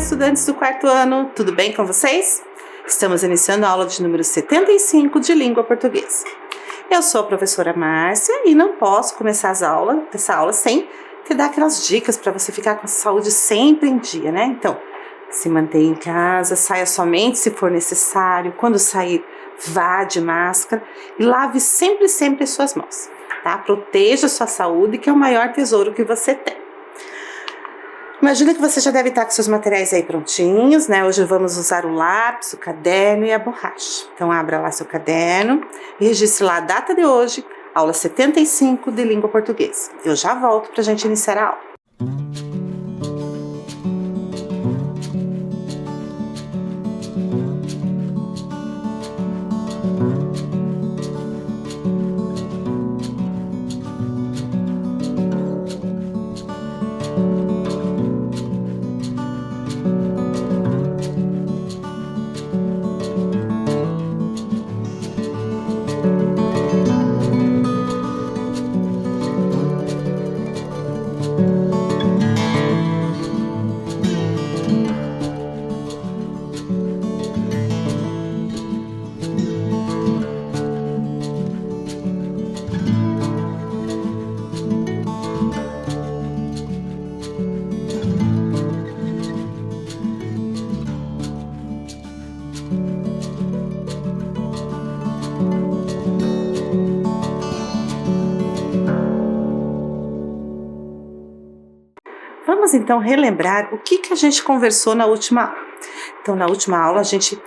estudantes do quarto ano, tudo bem com vocês? Estamos iniciando a aula de número 75 de língua portuguesa. Eu sou a professora Márcia e não posso começar essa aula sem te dar aquelas dicas para você ficar com a saúde sempre em dia, né? Então, se mantenha em casa, saia somente se for necessário, quando sair, vá de máscara e lave sempre as suas mãos, tá? Proteja a sua saúde, que é o maior tesouro que você tem. Imagina que você já deve estar com seus materiais aí prontinhos, né? Hoje vamos usar o lápis, o caderno e a borracha. Então, abra lá seu caderno e registre lá a data de hoje, aula 75 de língua portuguesa. Eu já volto para a gente iniciar a aula. Vamos então relembrar o que a gente conversou na última aula. Então, na última aula a gente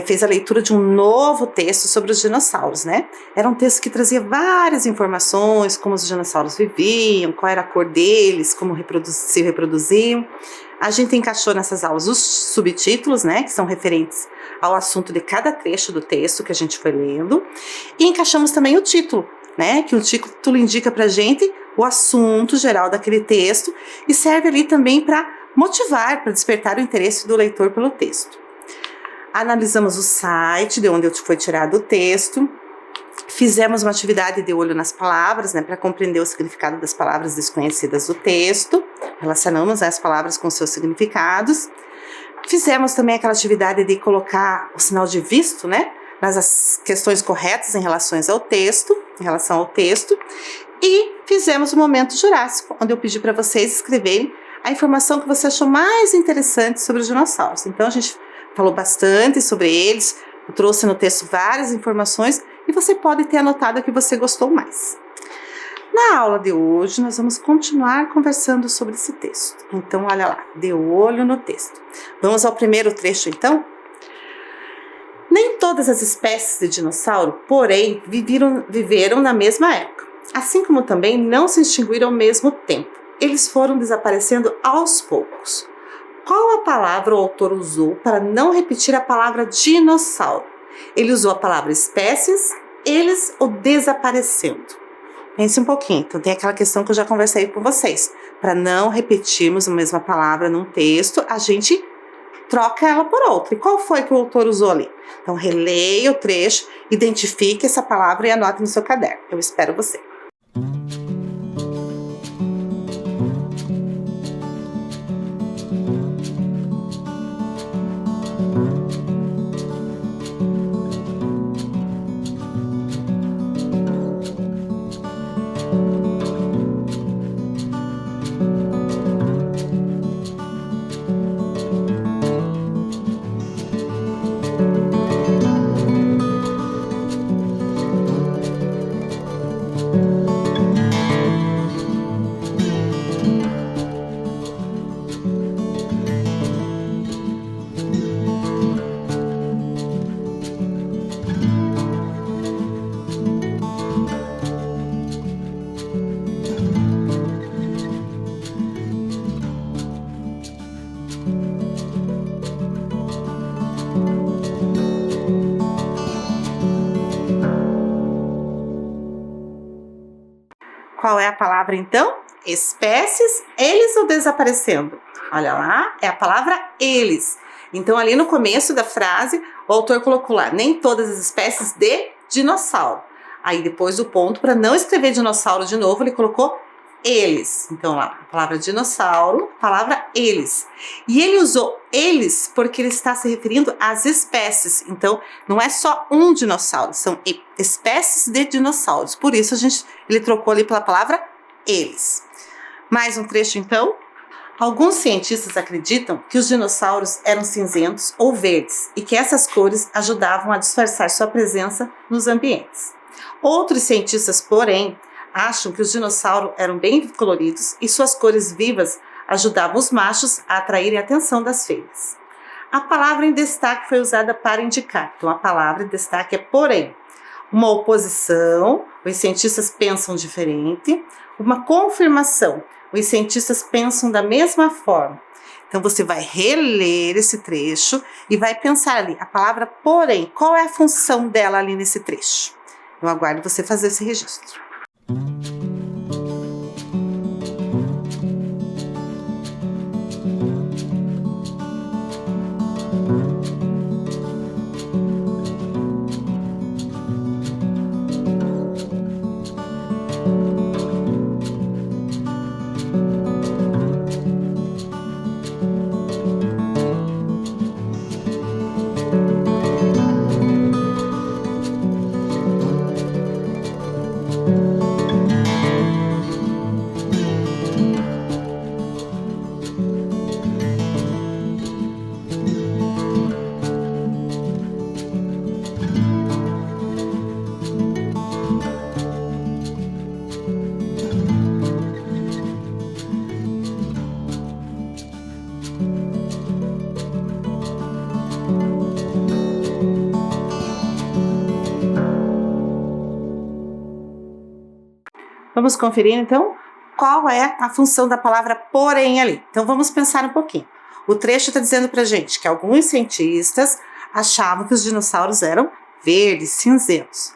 fez a leitura de um novo texto sobre os dinossauros, né? Era um texto que trazia várias informações, como os dinossauros viviam, qual era a cor deles, como se reproduziam. A gente encaixou nessas aulas os subtítulos, né? Que são referentes ao assunto de cada trecho do texto que a gente foi lendo. E encaixamos também o título, né? Que o título indica pra gente o assunto geral daquele texto e serve ali também para motivar, para despertar o interesse do leitor pelo texto. Analisamos o site de onde foi tirado o texto, fizemos uma atividade de olho nas palavras, né, para compreender o significado das palavras desconhecidas do texto, relacionamos as palavras com seus significados, fizemos também aquela atividade de colocar o sinal de visto, né, nas questões corretas em relação ao texto, e fizemos o Momento Jurássico, onde eu pedi para vocês escreverem a informação que você achou mais interessante sobre os dinossauros. Então, a gente falou bastante sobre eles, eu trouxe no texto várias informações e você pode ter anotado a que você gostou mais. Na aula de hoje, nós vamos continuar conversando sobre esse texto. Então, olha lá, de olho no texto. Vamos ao primeiro trecho, então? Nem todas as espécies de dinossauro, porém, viveram na mesma época. Assim como também não se extinguiram ao mesmo tempo. Eles foram desaparecendo aos poucos. Qual a palavra o autor usou para não repetir a palavra dinossauro? Ele usou a palavra espécies, eles ou desaparecendo. Pense um pouquinho. Então tem aquela questão que eu já conversei com vocês. Para não repetirmos a mesma palavra num texto, a gente troca ela por outra. E qual foi que o autor usou ali? Então releia o trecho, identifique essa palavra e anote no seu caderno. Eu espero você. Qual é a palavra então? Espécies, eles ou desaparecendo? Olha lá, é a palavra eles. Então ali no começo da frase, o autor colocou lá, nem todas as espécies de dinossauro. Aí depois do ponto, para não escrever dinossauro de novo, ele colocou eles. Então, lá, a palavra dinossauro, a palavra eles. E ele usou eles porque ele está se referindo às espécies. Então, não é só um dinossauro, são espécies de dinossauros. Por isso, ele trocou ali pela palavra eles. Mais um trecho, então. Alguns cientistas acreditam que os dinossauros eram cinzentos ou verdes e que essas cores ajudavam a disfarçar sua presença nos ambientes. Outros cientistas, porém, acham que os dinossauros eram bem coloridos e suas cores vivas ajudavam os machos a atraírem a atenção das fêmeas. A palavra em destaque foi usada para indicar, então a palavra em destaque é porém. Uma oposição, os cientistas pensam diferente. Uma confirmação, os cientistas pensam da mesma forma. Então você vai reler esse trecho e vai pensar ali, a palavra porém, qual é a função dela ali nesse trecho? Eu aguardo você fazer esse registro. Vamos conferir, então, qual é a função da palavra porém ali. Então, vamos pensar um pouquinho. O trecho está dizendo para a gente que alguns cientistas achavam que os dinossauros eram verdes, cinzentos.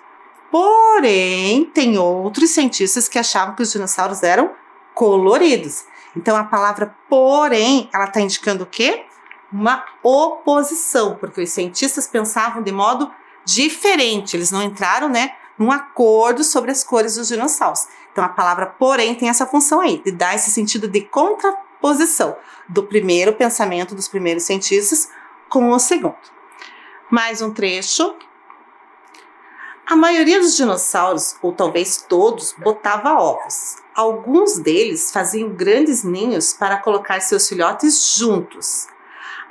Porém, tem outros cientistas que achavam que os dinossauros eram coloridos. Então, a palavra porém, ela está indicando o quê? Uma oposição, porque os cientistas pensavam de modo diferente. Eles não entraram, num acordo sobre as cores dos dinossauros. Então, a palavra porém tem essa função aí, de dar esse sentido de contraposição do primeiro pensamento dos primeiros cientistas com o segundo. Mais um trecho. A maioria dos dinossauros, ou talvez todos, botava ovos. Alguns deles faziam grandes ninhos para colocar seus filhotes juntos.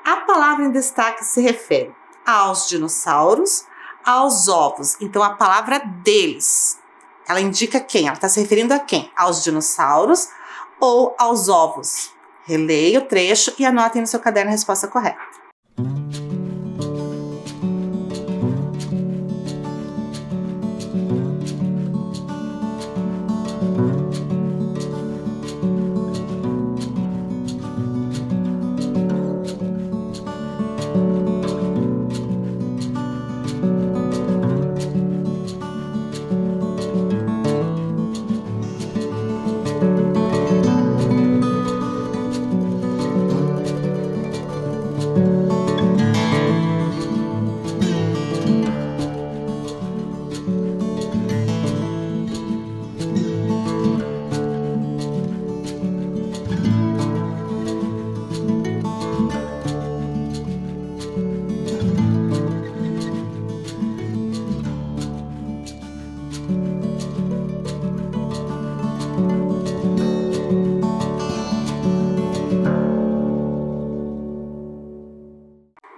A palavra em destaque se refere aos dinossauros, aos ovos. Então, a palavra deles, ela indica quem? Ela está se referindo a quem? Aos dinossauros ou aos ovos? Releia o trecho e anotem no seu caderno a resposta correta.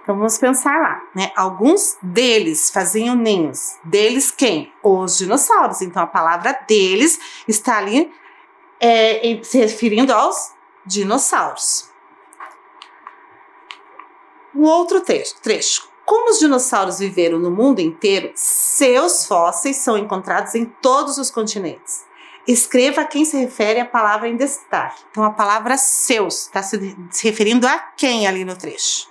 Então, vamos pensar lá, Alguns deles faziam ninhos. Deles quem? Os dinossauros. Então, a palavra deles está ali se referindo aos dinossauros. Um outro trecho. Como os dinossauros viveram no mundo inteiro, seus fósseis são encontrados em todos os continentes. Escreva a quem se refere a palavra em destaque. Então, a palavra seus está se referindo a quem ali no trecho?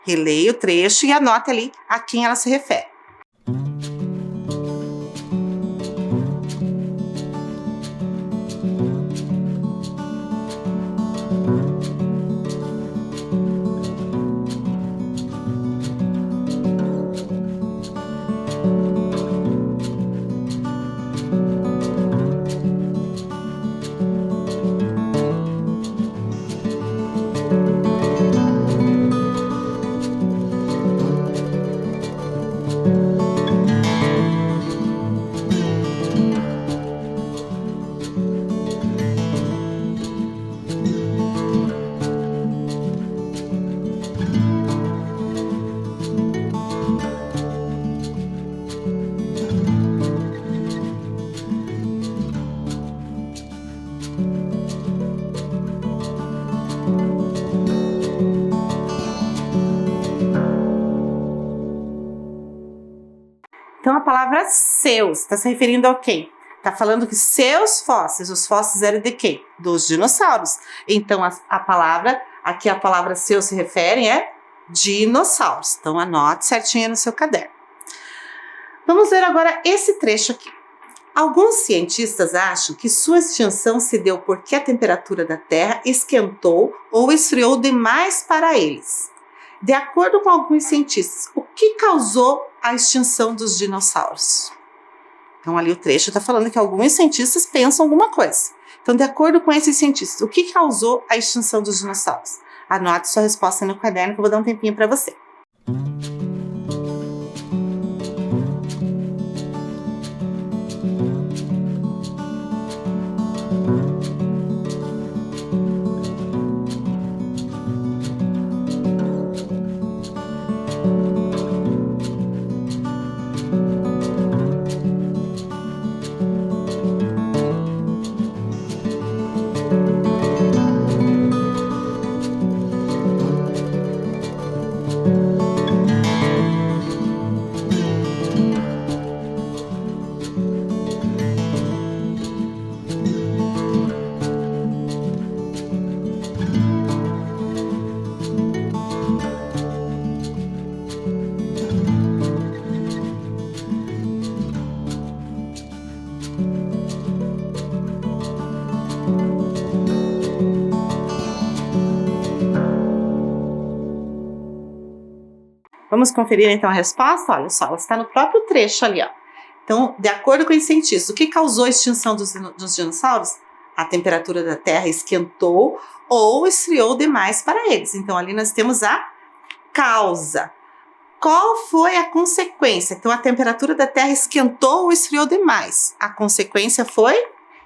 Releia o trecho e anote ali a quem ela se refere. Então a palavra seus está se referindo a quem? Está falando que seus fósseis, os fósseis eram de quem? Dos dinossauros. Então a palavra, aqui a palavra seus se refere é dinossauros. Então anote certinho no seu caderno. Vamos ver agora esse trecho aqui. Alguns cientistas acham que sua extinção se deu porque a temperatura da Terra esquentou ou esfriou demais para eles. De acordo com alguns cientistas, o que causou a extinção dos dinossauros? Então ali o trecho está falando que alguns cientistas pensam alguma coisa. Então, de acordo com esses cientistas, o que causou a extinção dos dinossauros? Anote sua resposta no caderno que eu vou dar um tempinho para você. Vamos conferir então a resposta? Olha só, ela está no próprio trecho ali, ó. Então, de acordo com os cientistas, o que causou a extinção dos dinossauros? A temperatura da Terra esquentou ou esfriou demais para eles. Então, ali nós temos a causa. Qual foi a consequência? Então, a temperatura da Terra esquentou ou esfriou demais. A consequência foi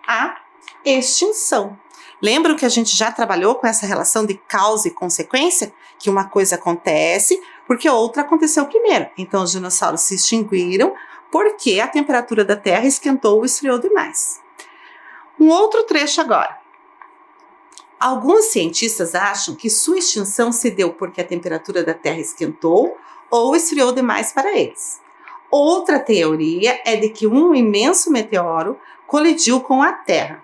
a extinção. Lembram que a gente já trabalhou com essa relação de causa e consequência? Que uma coisa acontece porque outra aconteceu primeiro. Então, os dinossauros se extinguiram porque a temperatura da Terra esquentou ou esfriou demais. Um outro trecho agora. Alguns cientistas acham que sua extinção se deu porque a temperatura da Terra esquentou ou esfriou demais para eles. Outra teoria é de que um imenso meteoro colidiu com a Terra.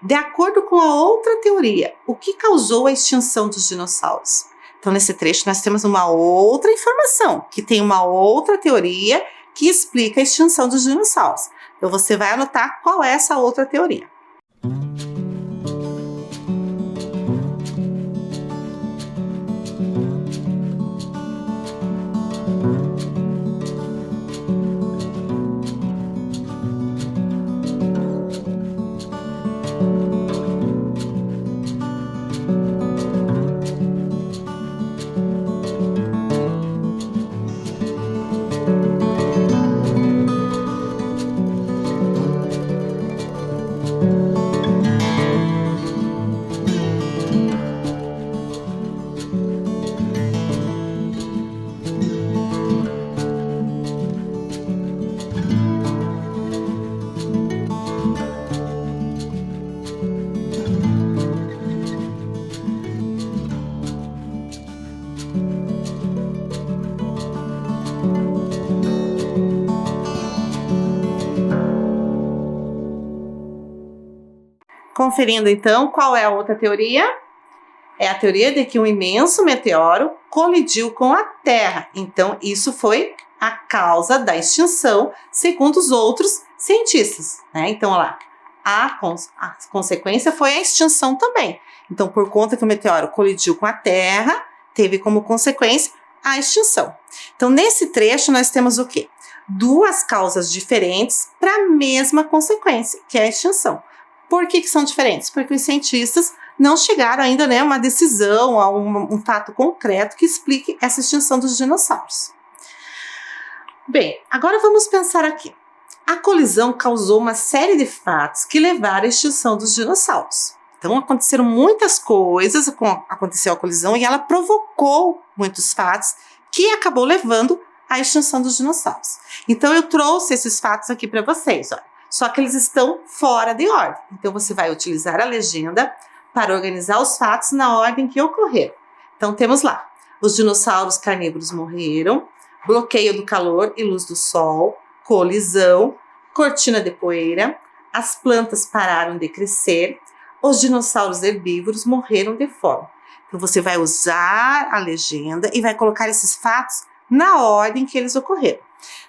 De acordo com a outra teoria, o que causou a extinção dos dinossauros? Então, nesse trecho, nós temos uma outra informação, que tem uma outra teoria que explica a extinção dos dinossauros. Então, você vai anotar qual é essa outra teoria. Conferindo então, qual é a outra teoria? É a teoria de que um imenso meteoro colidiu com a Terra. Então, isso foi a causa da extinção, segundo os outros cientistas, né? Então, olha lá, a consequência foi a extinção também. Então, por conta que o meteoro colidiu com a Terra, teve como consequência a extinção. Então, nesse trecho, nós temos o quê? Duas causas diferentes para a mesma consequência, que é a extinção. Por que são diferentes? Porque os cientistas não chegaram ainda, né, a uma decisão, a um fato concreto que explique essa extinção dos dinossauros. Bem, agora vamos pensar aqui. A colisão causou uma série de fatos que levaram à extinção dos dinossauros. Então, aconteceram muitas coisas, aconteceu a colisão e ela provocou muitos fatos que acabou levando à extinção dos dinossauros. Então, eu trouxe esses fatos aqui para vocês, olha. Só que eles estão fora de ordem. Então, você vai utilizar a legenda para organizar os fatos na ordem que ocorreram. Então, temos lá, os dinossauros carnívoros morreram, bloqueio do calor e luz do sol, colisão, cortina de poeira, as plantas pararam de crescer, os dinossauros herbívoros morreram de fome. Então, você vai usar a legenda e vai colocar esses fatos na ordem que eles ocorreram,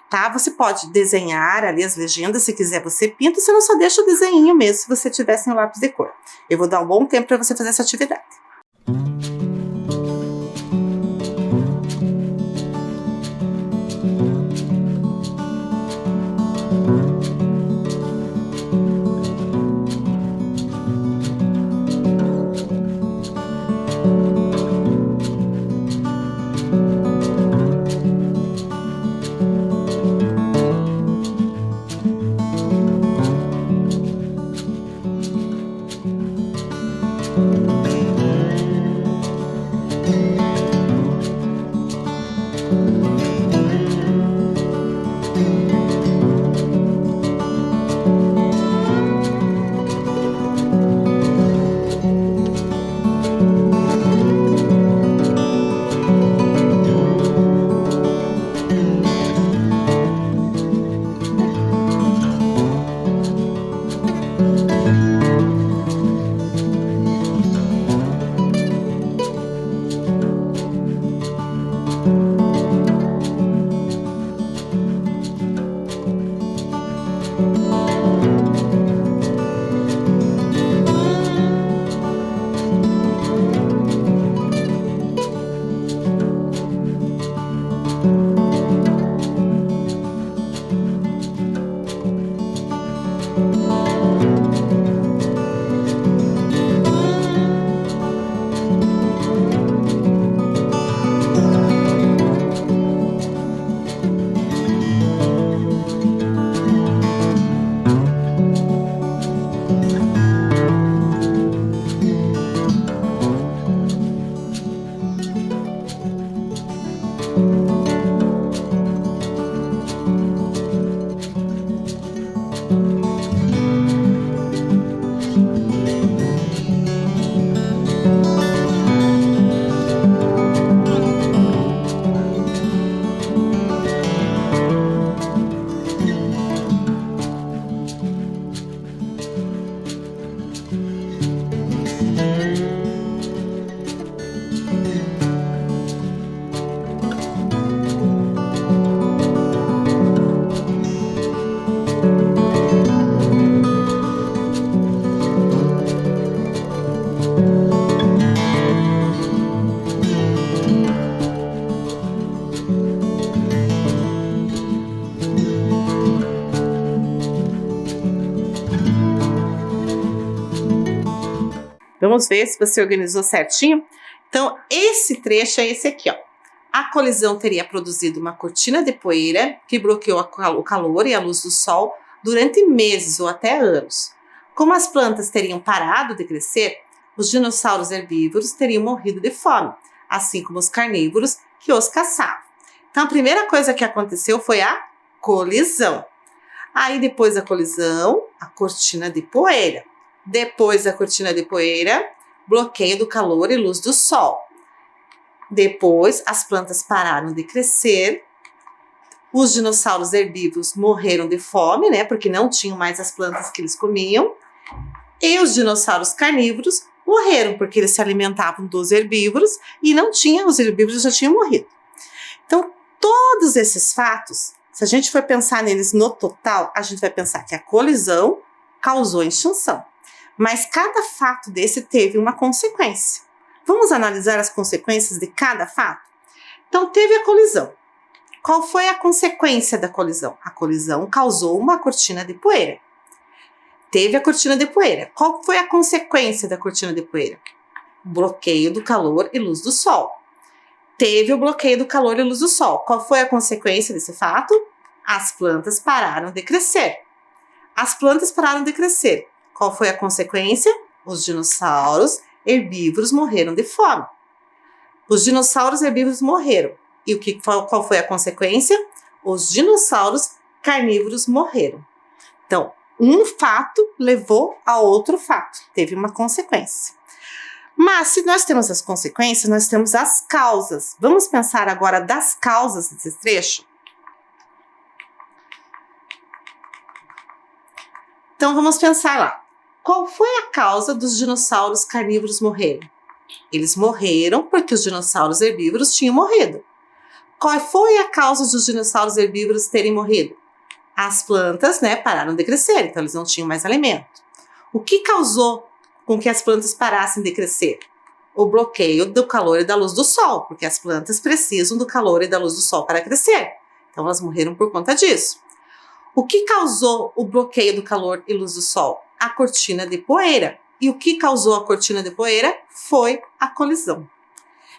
tá? Você pode desenhar ali as legendas, se quiser você pinta, senão só deixa o desenho mesmo, se você tiver sem o lápis de cor. Eu vou dar um bom tempo para você fazer essa atividade. Vamos ver se você organizou certinho? Então, esse trecho é esse aqui, ó. A colisão teria produzido uma cortina de poeira que bloqueou o calor e a luz do sol durante meses ou até anos. Como as plantas teriam parado de crescer, os dinossauros herbívoros teriam morrido de fome, assim como os carnívoros que os caçavam. Então, a primeira coisa que aconteceu foi a colisão. Aí, depois da colisão, a cortina de poeira. Depois da cortina de poeira, bloqueio do calor e luz do sol. Depois, as plantas pararam de crescer. Os dinossauros herbívoros morreram de fome, né? Porque não tinham mais as plantas que eles comiam. E os dinossauros carnívoros morreram, porque eles se alimentavam dos herbívoros e não tinham, os herbívoros já tinham morrido. Então, todos esses fatos, se a gente for pensar neles no total, a gente vai pensar que a colisão causou extinção. Mas cada fato desse teve uma consequência. Vamos analisar as consequências de cada fato? Então, teve a colisão. Qual foi a consequência da colisão? A colisão causou uma cortina de poeira. Teve a cortina de poeira. Qual foi a consequência da cortina de poeira? Bloqueio do calor e luz do sol. Teve o bloqueio do calor e luz do sol. Qual foi a consequência desse fato? As plantas pararam de crescer. As plantas pararam de crescer. Qual foi a consequência? Os dinossauros herbívoros morreram de fome. Os dinossauros herbívoros morreram. E qual foi a consequência? Os dinossauros carnívoros morreram. Então, um fato levou a outro fato. Teve uma consequência. Mas, se nós temos as consequências, nós temos as causas. Vamos pensar agora das causas desse trecho? Então vamos pensar lá. Qual foi a causa dos dinossauros carnívoros morrerem? Eles morreram porque os dinossauros herbívoros tinham morrido. Qual foi a causa dos dinossauros herbívoros terem morrido? As plantas, né, pararam de crescer, então eles não tinham mais alimento. O que causou com que as plantas parassem de crescer? O bloqueio do calor e da luz do sol, porque as plantas precisam do calor e da luz do sol para crescer. Então elas morreram por conta disso. O que causou o bloqueio do calor e luz do sol? A cortina de poeira. E o que causou a cortina de poeira foi a colisão.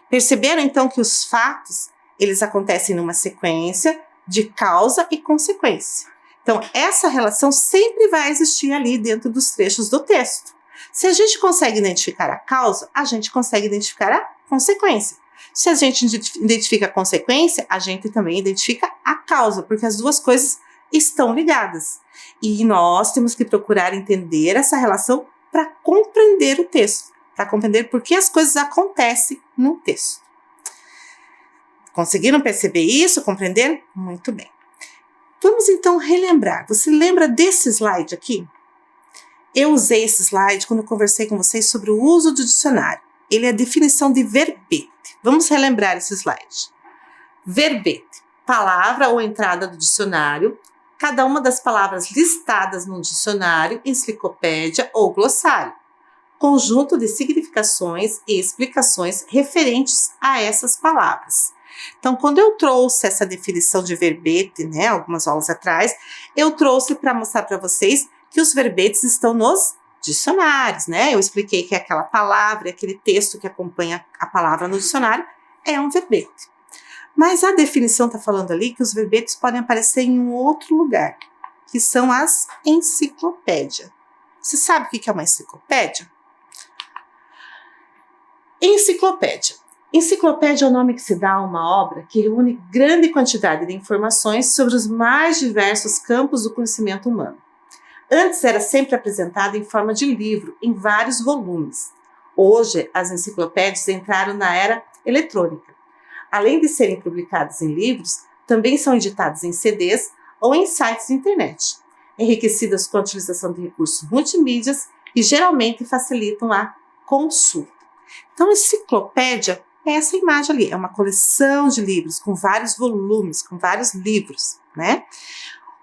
Perceberam então que os fatos, eles acontecem numa sequência de causa e consequência. Então essa relação sempre vai existir ali dentro dos trechos do texto. Se a gente consegue identificar a causa, a gente consegue identificar a consequência. Se a gente identifica a consequência, a gente também identifica a causa, porque as duas coisas estão ligadas. E nós temos que procurar entender essa relação para compreender o texto, para compreender por que as coisas acontecem no texto. Conseguiram perceber isso? Compreender? Muito bem. Vamos então relembrar. Você lembra desse slide aqui? Eu usei esse slide quando eu conversei com vocês sobre o uso do dicionário. Ele é a definição de verbete. Vamos relembrar esse slide. Verbete, palavra ou entrada do dicionário. Cada uma das palavras listadas no dicionário, enciclopédia ou glossário. Conjunto de significações e explicações referentes a essas palavras. Então, quando eu trouxe essa definição de verbete, né, algumas aulas atrás, eu trouxe para mostrar para vocês que os verbetes estão nos dicionários, né? Eu expliquei que aquela palavra, aquele texto que acompanha a palavra no dicionário é um verbete. Mas a definição está falando ali que os verbetes podem aparecer em um outro lugar, que são as enciclopédias. Você sabe o que é uma enciclopédia? Enciclopédia. Enciclopédia é o nome que se dá a uma obra que reúne grande quantidade de informações sobre os mais diversos campos do conhecimento humano. Antes era sempre apresentada em forma de livro, em vários volumes. Hoje, as enciclopédias entraram na era eletrônica. Além de serem publicadas em livros, também são editadas em CDs ou em sites de internet, enriquecidas com a utilização de recursos multimídias e geralmente facilitam a consulta. Então, enciclopédia é essa imagem ali, é uma coleção de livros com vários volumes, com vários livros, né?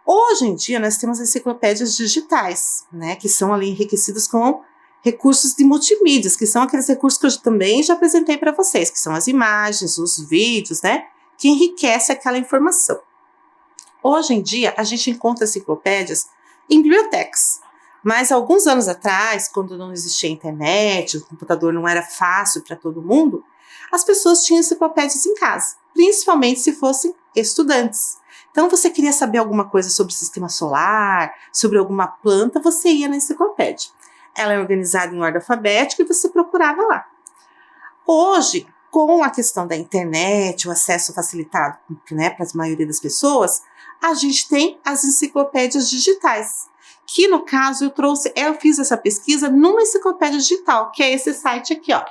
Hoje em dia, nós temos enciclopédias digitais, né, que são ali enriquecidas com recursos de multimídias, que são aqueles recursos que eu também já apresentei para vocês, que são as imagens, os vídeos, né, que enriquece aquela informação. Hoje em dia, a gente encontra enciclopédias em bibliotecas, mas alguns anos atrás, quando não existia internet, o computador não era fácil para todo mundo, as pessoas tinham enciclopédias em casa, principalmente se fossem estudantes. Então, você queria saber alguma coisa sobre o sistema solar, sobre alguma planta, você ia na enciclopédia. Ela é organizada em ordem alfabética e você procurava lá. Hoje, com a questão da internet, o acesso facilitado, né, para a maioria das pessoas, a gente tem as enciclopédias digitais, que no caso eu fiz essa pesquisa numa enciclopédia digital, que é esse site aqui, ó,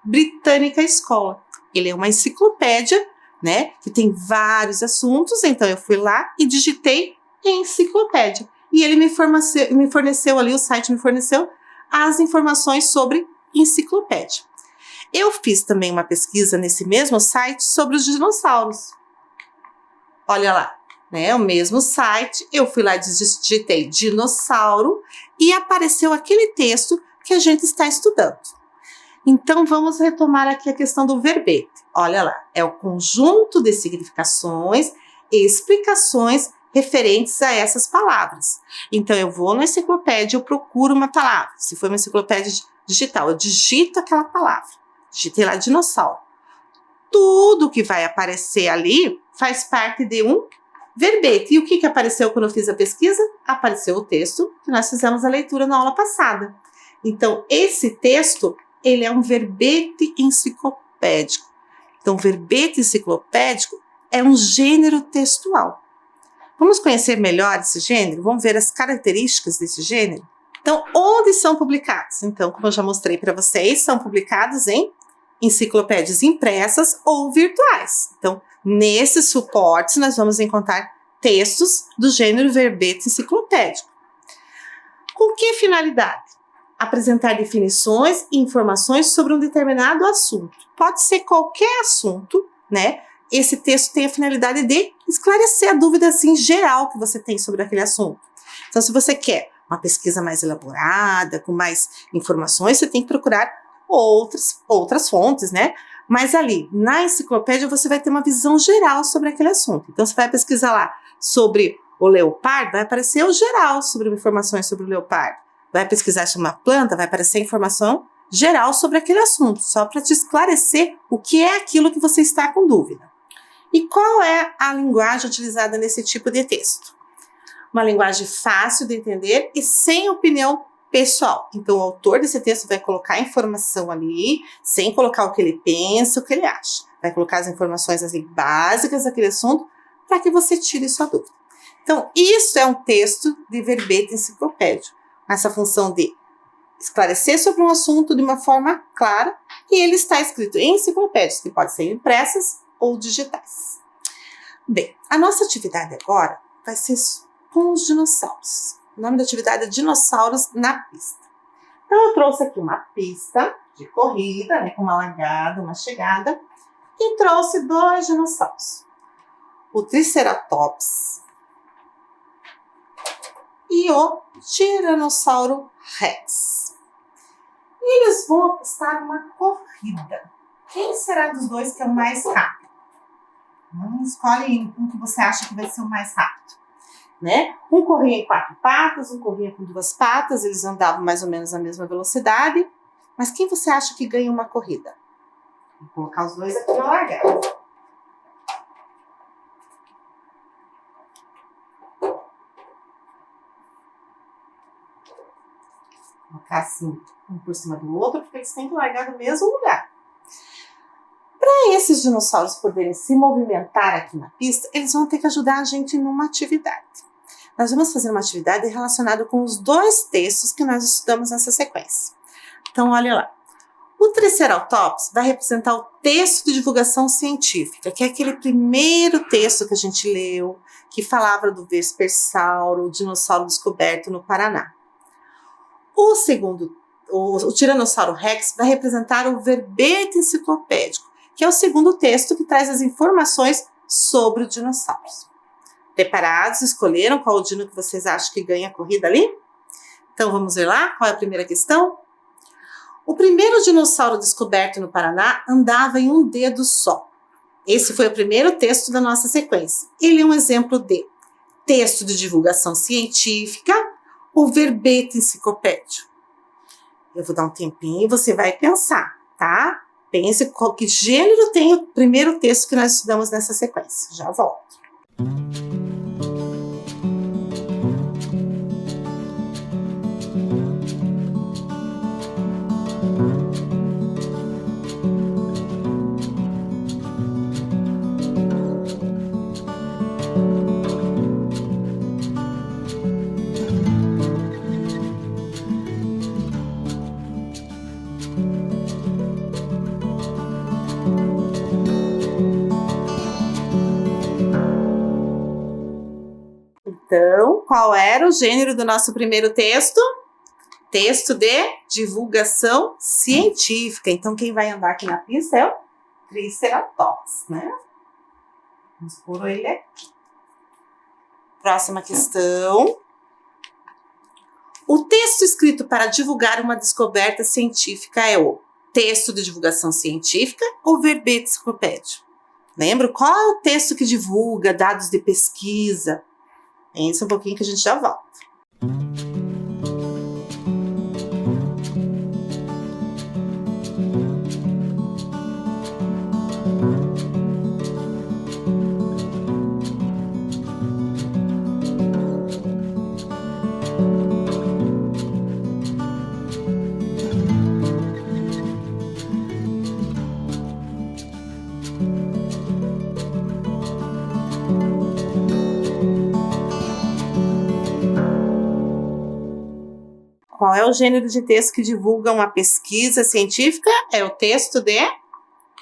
Britânica Escola. Ele é uma enciclopédia, né, que tem vários assuntos, então eu fui lá e digitei enciclopédia. E ele me forneceu ali, o site me forneceu as informações sobre enciclopédia. Eu fiz também uma pesquisa nesse mesmo site sobre os dinossauros. Olha lá, né, o mesmo site, eu fui lá e digitei dinossauro e apareceu aquele texto que a gente está estudando. Então, vamos retomar aqui a questão do verbete. Olha lá, é o conjunto de significações e explicações referentes a essas palavras. Então, eu vou na enciclopédia, eu procuro uma palavra. Se for uma enciclopédia digital, eu digito aquela palavra. Digitei lá dinossauro. Tudo que vai aparecer ali faz parte de um verbete. E o que apareceu quando eu fiz a pesquisa? Apareceu o texto que nós fizemos a leitura na aula passada. Então, esse texto, ele é um verbete enciclopédico. Então, verbete enciclopédico é um gênero textual. Vamos conhecer melhor esse gênero? Vamos ver as características desse gênero? Então, onde são publicados? Então, como eu já mostrei para vocês, são publicados em enciclopédias impressas ou virtuais. Então, nesses suportes, nós vamos encontrar textos do gênero verbete enciclopédico. Com que finalidade? Apresentar definições e informações sobre um determinado assunto. Pode ser qualquer assunto, né? Esse texto tem a finalidade de esclarecer a dúvida assim, geral que você tem sobre aquele assunto. Então, se você quer uma pesquisa mais elaborada, com mais informações, você tem que procurar outras fontes, né? Mas ali, na enciclopédia, você vai ter uma visão geral sobre aquele assunto. Então, você vai pesquisar lá sobre o leopardo, vai aparecer o geral sobre informações sobre o leopardo. Vai pesquisar sobre uma planta, vai aparecer informação geral sobre aquele assunto, só para te esclarecer o que é aquilo que você está com dúvida. E qual é a linguagem utilizada nesse tipo de texto? Uma linguagem fácil de entender e sem opinião pessoal. Então, o autor desse texto vai colocar informação ali, sem colocar o que ele pensa, o que ele acha. Vai colocar as informações assim, básicas daquele assunto para que você tire sua dúvida. Então, isso é um texto de verbete enciclopédico. Essa função de esclarecer sobre um assunto de uma forma clara, e ele está escrito em enciclopédias, que podem ser impressas ou digitais. Bem, a nossa atividade agora vai ser com os dinossauros. O nome da atividade é Dinossauros na Pista. Então, eu trouxe aqui uma pista de corrida, né, com uma largada, uma chegada, e trouxe 2 dinossauros. O Triceratops e o Tiranossauro Rex. E eles vão apostar uma corrida. Quem será dos 2 que é o mais rápido? Escolhe um que você acha que vai ser o mais rápido. Né? Um corria em 4 patas, um corria com 2 patas, eles andavam mais ou menos a mesma velocidade. Mas quem você acha que ganha uma corrida? Vou colocar os 2 aqui na largada. Colocar assim, um por cima do outro, porque eles têm que largar no mesmo lugar. Para esses dinossauros poderem se movimentar aqui na pista, eles vão ter que ajudar a gente numa atividade. Nós vamos fazer uma atividade relacionada com os 2 textos que nós estudamos nessa sequência. Então, olha lá. O Triceratops vai representar o texto de divulgação científica, que é aquele primeiro texto que a gente leu, que falava do Vespersauro, o dinossauro descoberto no Paraná. O segundo, o Tiranossauro Rex, vai representar o verbete enciclopédico, que é o segundo texto que traz as informações sobre os dinossauros. Preparados? Escolheram qual o dino que vocês acham que ganha a corrida ali? Então vamos ver lá, qual é a primeira questão? O primeiro dinossauro descoberto no Paraná andava em um dedo só. Esse foi o primeiro texto da nossa sequência. Ele é um exemplo de texto de divulgação científica ou verbete enciclopédico. Eu vou dar um tempinho e você vai pensar, tá? Pense qual que gênero tem o primeiro texto que nós estudamos nessa sequência. Já volto. Então, qual era o gênero do nosso primeiro texto? Texto de divulgação científica. Então, quem vai andar aqui na pista é o Triceratops, né? Vamos pôr ele aqui. Próxima questão. O texto escrito para divulgar uma descoberta científica é o texto de divulgação científica ou verbete enciclopédico? Lembra? Qual é o texto que divulga dados de pesquisa? Pensa um pouquinho que a gente já volta. Qual é o gênero de texto que divulga uma pesquisa científica? É o texto de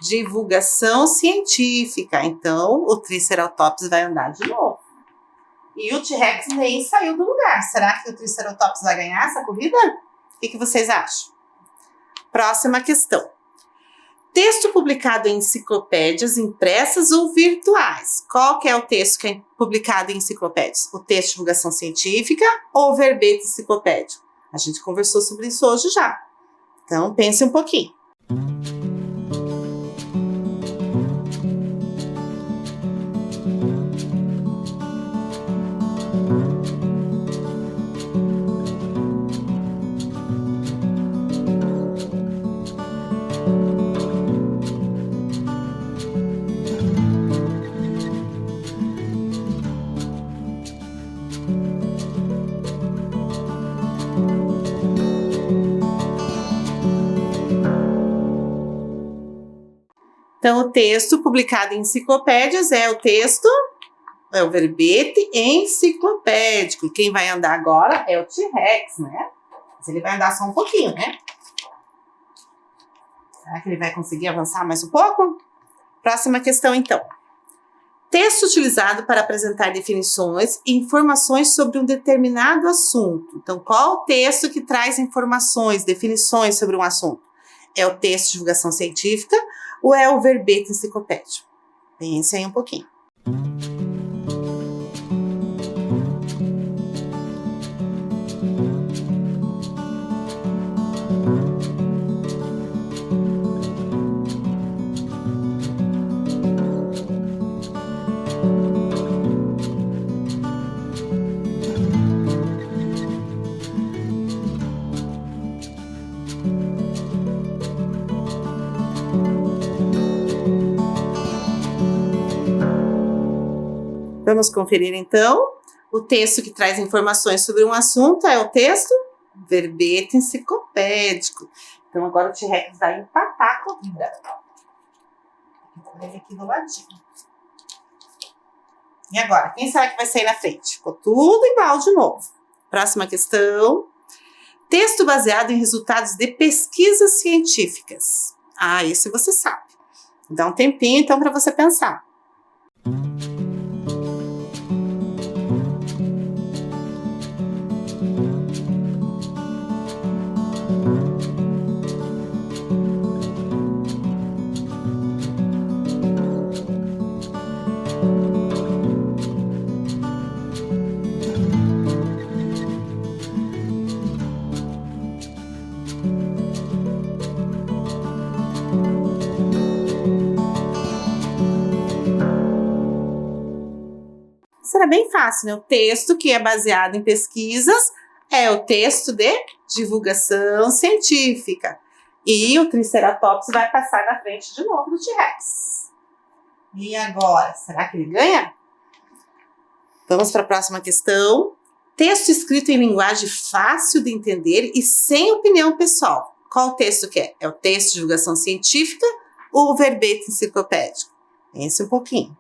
divulgação científica. Então, o Triceratops vai andar de novo. E o T-Rex nem saiu do lugar. Será que o Triceratops vai ganhar essa corrida? O que vocês acham? Próxima questão. Texto publicado em enciclopédias impressas ou virtuais. Qual que é o texto que é publicado em enciclopédias? O texto de divulgação científica ou o verbete enciclopédico? A gente conversou sobre isso hoje já. Então, pense um pouquinho. Então, o texto publicado em enciclopédias é o verbete enciclopédico. Quem vai andar agora é o T-Rex, né? Mas ele vai andar só um pouquinho, né? Será que ele vai conseguir avançar mais um pouco? Próxima questão, então. Texto utilizado para apresentar definições e informações sobre um determinado assunto. Então, qual o texto que traz informações, definições sobre um assunto? É o texto de divulgação científica ou é o verbete enciclopédico? Pense aí um pouquinho. Vamos conferir, então. O texto que traz informações sobre um assunto é o texto verbete enciclopédico. Então, agora o T-Rex vai empatar a corrida. Vou ele aqui do ladinho. E agora, quem será que vai sair na frente? Ficou tudo igual de novo. Próxima questão. Texto baseado em resultados de pesquisas científicas. Ah, esse você sabe. Dá um tempinho, então, para você pensar. Será bem fácil, né? O texto que é baseado em pesquisas é o texto de divulgação científica. E o Triceratops vai passar na frente de novo do T-Rex. E agora, será que ele ganha? Vamos para a próxima questão. Texto escrito em linguagem fácil de entender e sem opinião pessoal. Qual o texto que é? É o texto de divulgação científica ou o verbete enciclopédico? Pense um pouquinho.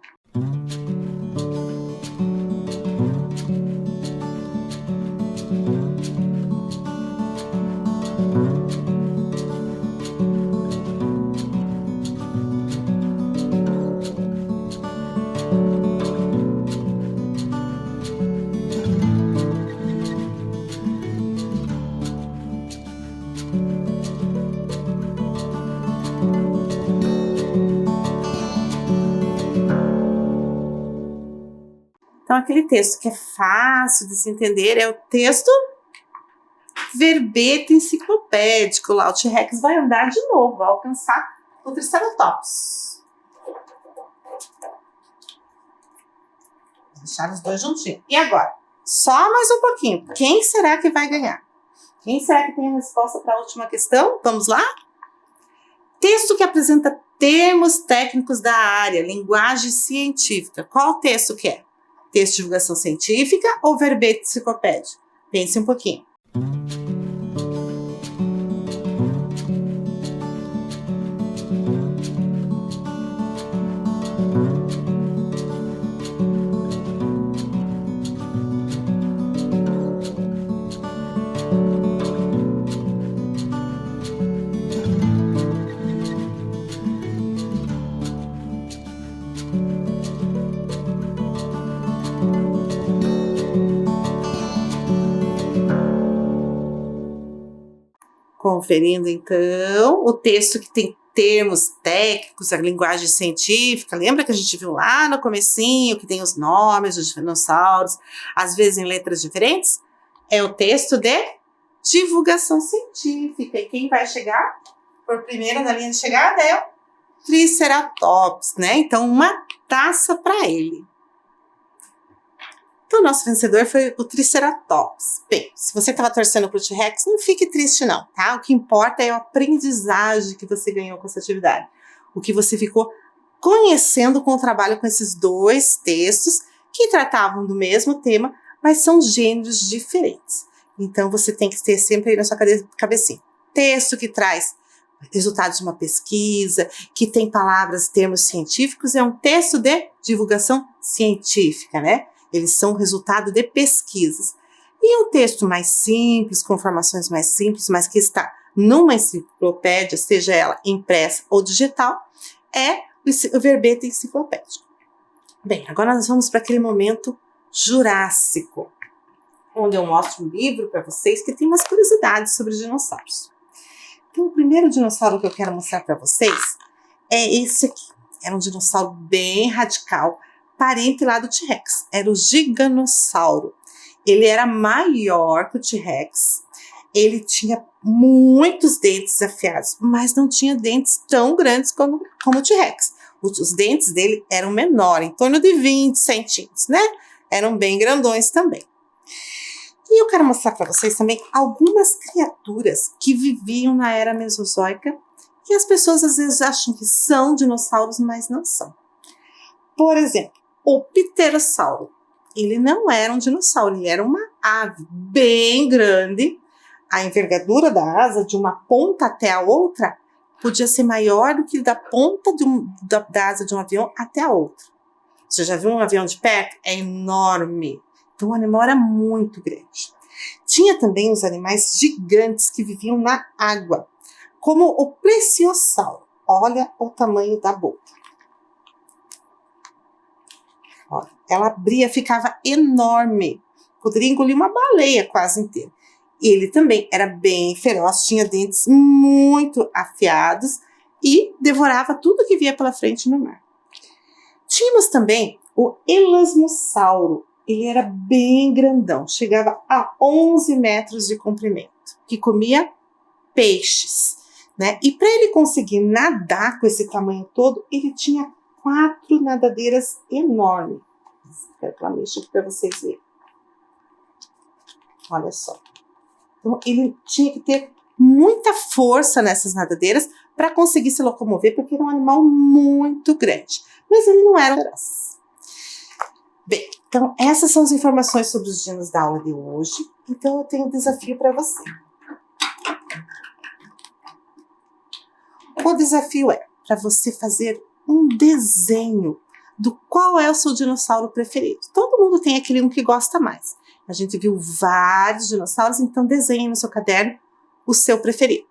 Então, aquele texto que é fácil de se entender é o texto verbete enciclopédico. Lá o T-Rex vai andar de novo, vai alcançar o Triceratops. Vou deixar os dois juntinhos. E agora? Só mais um pouquinho. Quem será que vai ganhar? Quem será que tem a resposta para a última questão? Vamos lá? Texto que apresenta termos técnicos da área, linguagem científica. Qual o texto que é? Texto de divulgação científica ou verbete enciclopédico? Pense um pouquinho. conferindo, então, o texto que tem termos técnicos, a linguagem científica. Lembra que a gente viu lá no comecinho que tem os nomes dos dinossauros, às vezes em letras diferentes? É o texto de divulgação científica. E quem vai chegar por primeiro na linha de chegada é o Triceratops, né? Então, uma taça para ele. Então, o nosso vencedor foi o Triceratops. Bem, se você estava torcendo para o T-Rex, não fique triste não, tá? O que importa é a aprendizagem que você ganhou com essa atividade. O que você ficou conhecendo com o trabalho com esses dois textos que tratavam do mesmo tema, mas são gêneros diferentes. Então, você tem que ter sempre aí na sua cabecinha. Texto que traz resultados de uma pesquisa, que tem palavras, termos científicos, é um texto de divulgação científica, né? Eles são resultado de pesquisas. E um texto mais simples, com informações mais simples, mas que está numa enciclopédia, seja ela impressa ou digital, é o verbete enciclopédico. Bem, agora nós vamos para aquele momento jurássico, onde eu mostro um livro para vocês que tem umas curiosidades sobre dinossauros. Então, o primeiro dinossauro que eu quero mostrar para vocês é esse aqui. Era um dinossauro bem radical, parente lá do T-Rex. Era o Giganossauro. Ele era maior que o T-Rex. Ele tinha muitos dentes afiados, mas não tinha dentes tão grandes como o T-Rex. Os dentes dele eram menores, em torno de 20 centímetros, né? Eram bem grandões também. E eu quero mostrar para vocês também algumas criaturas que viviam na era mesozoica, que as pessoas às vezes acham que são dinossauros, mas não são. Por exemplo, o pterossauro. Ele não era um dinossauro, ele era uma ave bem grande. A envergadura da asa, de uma ponta até a outra, podia ser maior do que da ponta da asa de um avião até a outra. Você já viu um avião de perto? É enorme. Então, o animal era muito grande. Tinha também os animais gigantes que viviam na água, como o plesiosauro. Olha o tamanho da boca. Olha, ela abria, ficava enorme. Poderia engolir uma baleia quase inteira. Ele também era bem feroz, tinha dentes muito afiados e devorava tudo que via pela frente no mar. Tínhamos também o elasmossauro. Ele era bem grandão, chegava a 11 metros de comprimento, que comia peixes, né? E para ele conseguir nadar com esse tamanho todo, ele tinha 4 nadadeiras enormes. Quero que ela mexa aqui para vocês verem. Olha só. Então, ele tinha que ter muita força nessas nadadeiras para conseguir se locomover, porque era um animal muito grande. Mas ele não era feroz. Bem, então essas são as informações sobre os dinos da aula de hoje. Então eu tenho um desafio para você. O desafio é para você fazer um desenho do qual é o seu dinossauro preferido. Todo mundo tem aquele um que gosta mais. A gente viu vários dinossauros, então desenhe no seu caderno o seu preferido.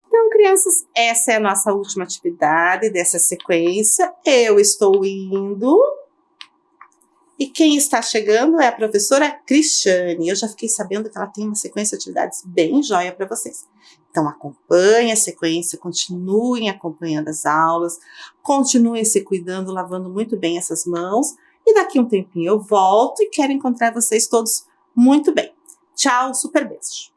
Então, crianças, essa é a nossa última atividade dessa sequência. Eu estou indo. E quem está chegando é a professora Cristiane. Eu já fiquei sabendo que ela tem uma sequência de atividades bem joia para vocês. Então, acompanhe a sequência, continuem acompanhando as aulas, continuem se cuidando, lavando muito bem essas mãos. E daqui um tempinho eu volto e quero encontrar vocês todos muito bem. Tchau, super beijo.